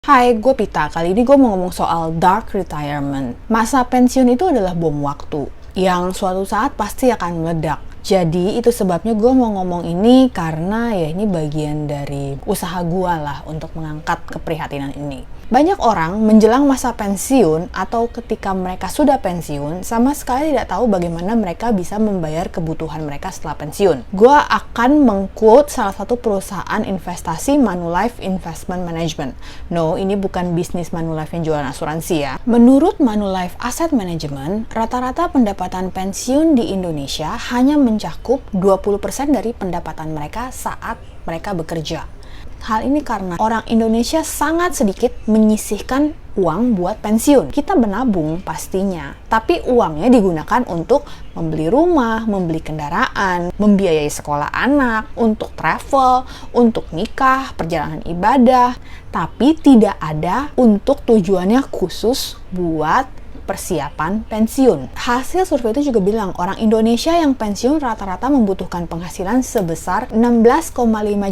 Hai, gue Pita. Kali ini gue mau ngomong soal dark retirement. Masa pensiun itu adalah bom waktu yang suatu saat pasti akan meledak. Jadi itu sebabnya gue mau ngomong ini karena ya ini bagian dari usaha gue lah untuk mengangkat keprihatinan ini. Banyak orang menjelang masa pensiun atau ketika mereka sudah pensiun sama sekali tidak tahu bagaimana mereka bisa membayar kebutuhan mereka setelah pensiun. Gue akan meng-quote salah satu perusahaan investasi Manulife Investment Management. No, ini bukan bisnis Manulife yang jualan asuransi ya. Menurut Manulife Asset Management, rata-rata pendapatan pensiun di Indonesia hanya mencakup 20% dari pendapatan mereka saat mereka bekerja. Hal ini karena orang Indonesia sangat sedikit menyisihkan uang buat pensiun. Kita menabung pastinya, tapi uangnya digunakan untuk membeli rumah, membeli kendaraan, membiayai sekolah anak, untuk travel, untuk nikah, perjalanan ibadah, tapi tidak ada untuk tujuannya khusus buat persiapan pensiun. Hasil survei itu juga bilang orang Indonesia yang pensiun rata-rata membutuhkan penghasilan sebesar 16,5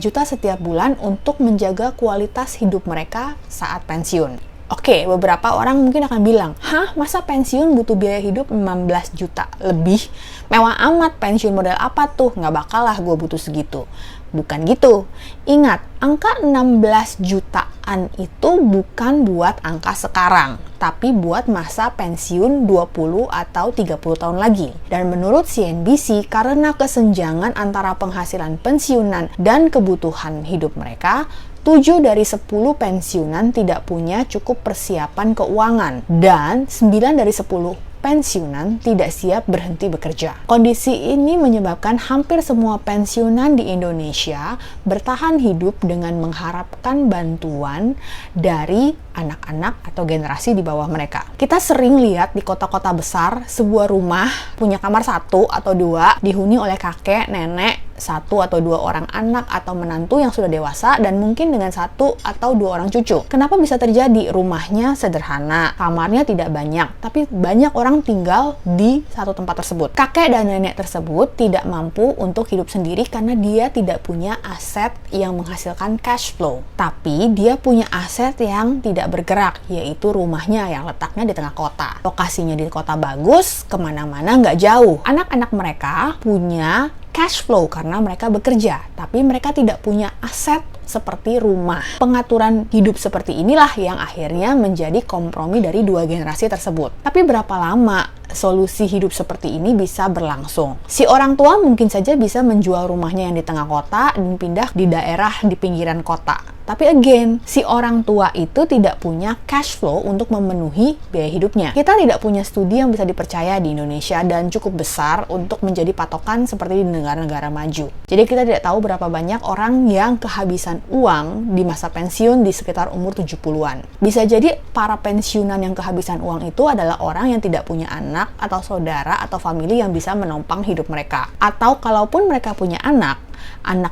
juta setiap bulan untuk menjaga kualitas hidup mereka saat pensiun. Oke, beberapa orang mungkin akan bilang, hah, masa pensiun butuh biaya hidup 16 juta lebih? Mewah amat, pensiun model apa tuh? Nggak bakal lah gue butuh segitu. Bukan gitu. Ingat, angka 16 jutaan itu bukan buat angka sekarang, tapi buat masa pensiun 20 atau 30 tahun lagi. Dan menurut CNBC, karena kesenjangan antara penghasilan pensiunan dan kebutuhan hidup mereka, 7 dari 10 pensiunan tidak punya cukup persiapan keuangan, dan 9 dari 10 pensiunan tidak siap berhenti bekerja. Kondisi ini menyebabkan hampir semua pensiunan di Indonesia bertahan hidup dengan mengharapkan bantuan dari anak-anak atau generasi di bawah mereka. Kita sering lihat di kota-kota besar, sebuah rumah punya kamar 1 atau 2 dihuni oleh kakek, nenek, 1 atau 2 orang anak atau menantu yang sudah dewasa dan mungkin dengan 1 atau 2 orang cucu. Kenapa bisa terjadi? Rumahnya sederhana, kamarnya tidak banyak, tapi banyak orang tinggal di satu tempat tersebut. Kakek dan nenek tersebut tidak mampu untuk hidup sendiri karena dia tidak punya aset yang menghasilkan cash flow. Tapi dia punya aset yang tidak bergerak, yaitu rumahnya yang letaknya di tengah kota. Lokasinya di kota bagus, kemana-mana nggak jauh. Anak-anak mereka punya cash flow karena mereka bekerja, tapi mereka tidak punya aset seperti rumah. Pengaturan hidup seperti inilah yang akhirnya menjadi kompromi dari dua generasi tersebut. Tapi berapa lama solusi hidup seperti ini bisa berlangsung? Si orang tua mungkin saja bisa menjual rumahnya yang di tengah kota dan pindah di daerah di pinggiran kota. Tapi again, si orang tua itu tidak punya cash flow untuk memenuhi biaya hidupnya. Kita tidak punya studi yang bisa dipercaya di Indonesia dan cukup besar untuk menjadi patokan seperti di negara-negara maju. Jadi kita tidak tahu berapa banyak orang yang kehabisan uang di masa pensiun di sekitar umur 70-an. Bisa jadi para pensiunan yang kehabisan uang itu adalah orang yang tidak punya anak atau saudara atau famili yang bisa menopang hidup mereka. Atau kalaupun mereka punya anak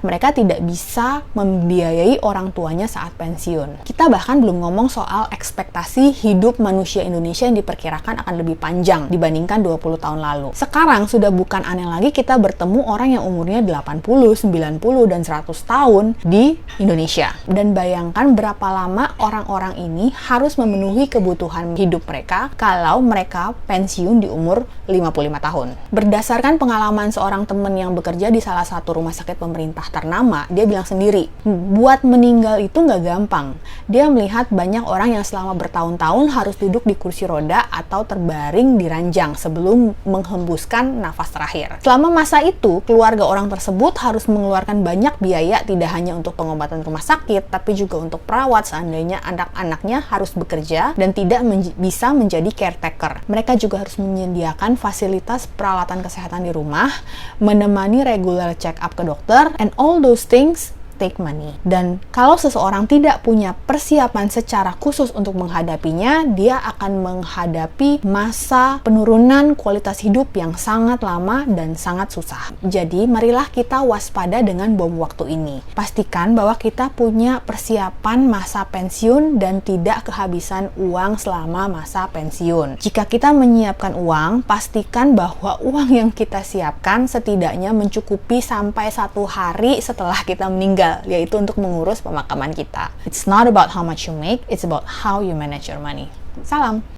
mereka tidak bisa membiayai orang tuanya saat pensiun. Kita bahkan belum ngomong soal ekspektasi hidup manusia Indonesia yang diperkirakan akan lebih panjang dibandingkan 20 tahun lalu. Sekarang sudah bukan aneh lagi kita bertemu orang yang umurnya 80, 90, dan 100 tahun di Indonesia. Dan bayangkan berapa lama orang-orang ini harus memenuhi kebutuhan hidup mereka kalau mereka pensiun di umur 55 tahun. Berdasarkan pengalaman seorang teman yang bekerja di salah satu rumah sakit pemerintah ternama, dia bilang sendiri, buat meninggal itu nggak gampang. Dia melihat banyak orang yang selama bertahun-tahun harus duduk di kursi roda atau terbaring di ranjang sebelum menghembuskan nafas terakhir. Selama masa itu, keluarga orang tersebut harus mengeluarkan banyak biaya tidak hanya untuk pengobatan rumah sakit, tapi juga untuk perawat seandainya anak-anaknya harus bekerja dan tidak bisa menjadi caretaker. Mereka juga harus menyediakan fasilitas peralatan kesehatan di rumah, menemani regular check up ke dokter, and all those things take money. Dan kalau seseorang tidak punya persiapan secara khusus untuk menghadapinya, dia akan menghadapi masa penurunan kualitas hidup yang sangat lama dan sangat susah. Jadi, marilah kita waspada dengan bom waktu ini. Pastikan bahwa kita punya persiapan masa pensiun dan tidak kehabisan uang selama masa pensiun. Jika kita menyiapkan uang, pastikan bahwa uang yang kita siapkan setidaknya mencukupi sampai 1 hari setelah kita meninggal. krusial, yaitu untuk mengurus pemakaman kita. It's not about how much you make, it's about how you manage your money. Salam!